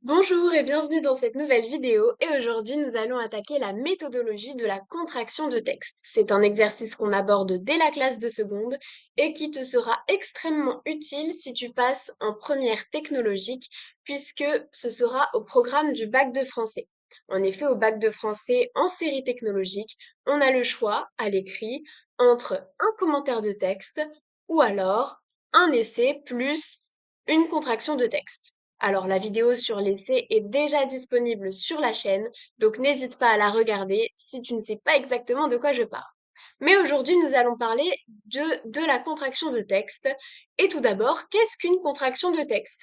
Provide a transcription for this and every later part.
Bonjour et bienvenue dans cette nouvelle vidéo et aujourd'hui nous allons attaquer la méthodologie de la contraction de texte. C'est un exercice qu'on aborde dès la classe de seconde et qui te sera extrêmement utile si tu passes en première technologique puisque ce sera au programme du bac de français. En effet, au bac de français en série technologique, on a le choix à l'écrit entre un commentaire de texte ou alors un essai plus une contraction de texte. Alors, la vidéo sur l'essai est déjà disponible sur la chaîne, donc n'hésite pas à la regarder si tu ne sais pas exactement de quoi je parle. Mais aujourd'hui, nous allons parler de la contraction de texte. Et tout d'abord, qu'est-ce qu'une contraction de texte?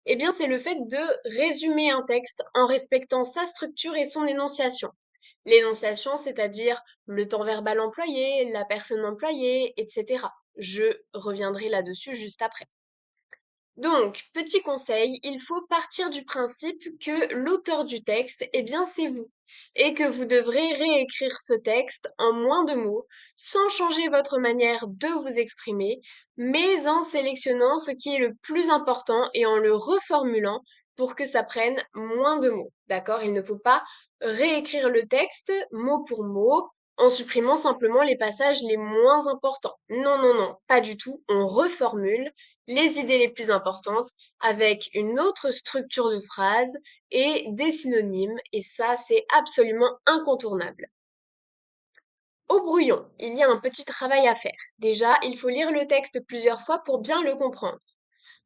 Eh bien, c'est le fait de résumer un texte en respectant sa structure et son énonciation. L'énonciation, c'est-à-dire le temps verbal employé, la personne employée, etc. Je reviendrai là-dessus juste après. Donc, petit conseil, il faut partir du principe que l'auteur du texte, eh bien, c'est vous, et que vous devrez réécrire ce texte en moins de mots, sans changer votre manière de vous exprimer, mais en sélectionnant ce qui est le plus important et en le reformulant pour que ça prenne moins de mots. D'accord? Il ne faut pas réécrire le texte mot pour mot en supprimant simplement les passages les moins importants. Non, non, non, pas du tout. On reformule les idées les plus importantes avec une autre structure de phrase et des synonymes, et ça, c'est absolument incontournable. Au brouillon, il y a un petit travail à faire. Déjà, il faut lire le texte plusieurs fois pour bien le comprendre.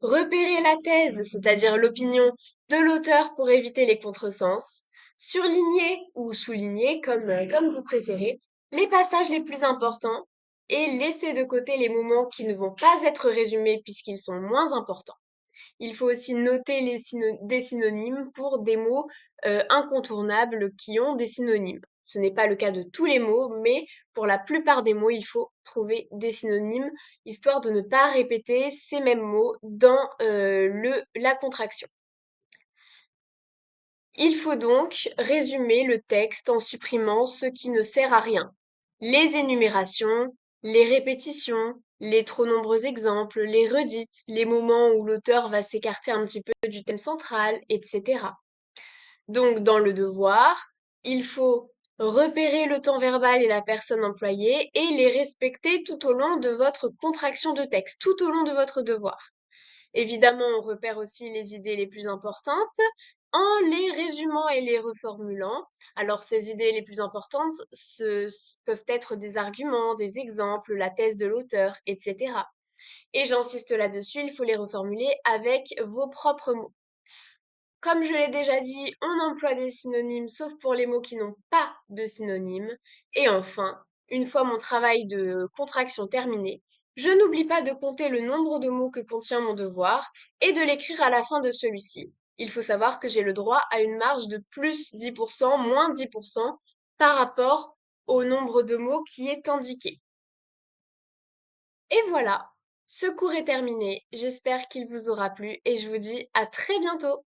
Repérer la thèse, c'est-à-dire l'opinion de l'auteur pour éviter les contresens. Surligner ou souligner, comme vous préférez, les passages les plus importants et laisser de côté les moments qui ne vont pas être résumés puisqu'ils sont moins importants. Il faut aussi noter des synonymes pour des mots incontournables qui ont des synonymes. Ce n'est pas le cas de tous les mots, mais pour la plupart des mots, il faut trouver des synonymes, histoire de ne pas répéter ces mêmes mots dans la contraction. Il faut donc résumer le texte en supprimant ce qui ne sert à rien. Les énumérations, les répétitions, les trop nombreux exemples, les redites, les moments où l'auteur va s'écarter un petit peu du thème central, etc. Donc, dans le devoir, il faut repérer le temps verbal et la personne employée et les respecter tout au long de votre contraction de texte, tout au long de votre devoir. Évidemment, on repère aussi les idées les plus importantes en les résumant et les reformulant. Alors, ces idées les plus importantes peuvent être des arguments, des exemples, la thèse de l'auteur, etc. Et j'insiste là-dessus, il faut les reformuler avec vos propres mots. Comme je l'ai déjà dit, on emploie des synonymes sauf pour les mots qui n'ont pas de synonyme. Et enfin, une fois mon travail de contraction terminé, je n'oublie pas de compter le nombre de mots que contient mon devoir et de l'écrire à la fin de celui-ci. Il faut savoir que j'ai le droit à une marge de plus 10%, moins 10% par rapport au nombre de mots qui est indiqué. Et voilà, ce cours est terminé. J'espère qu'il vous aura plu et je vous dis à très bientôt.